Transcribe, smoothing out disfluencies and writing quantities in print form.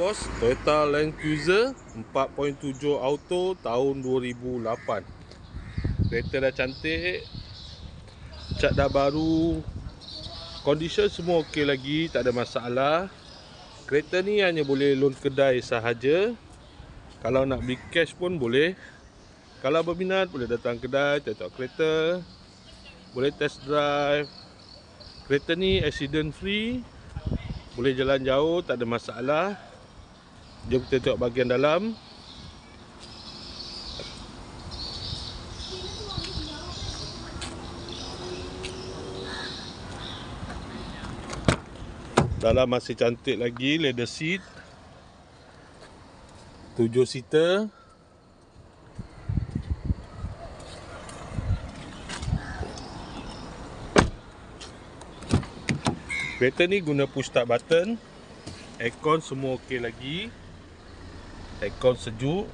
Bos, Toyota Land Cruiser 4.7 auto tahun 2008. Kereta dah cantik, cat dah baru, condition semua okey lagi, tak ada masalah. Kereta ni hanya boleh loan kedai sahaja. Kalau nak beli cash pun boleh. Kalau berminat boleh datang kedai, tengok kereta, boleh test drive. Kereta ni accident free, boleh jalan jauh, tak ada masalah. Jom kita tengok bahagian dalam. Dalam masih cantik lagi, leather seat, 7 seater. Kereta ni guna push start button. Aircon semua okey lagi. Aircon sejuk.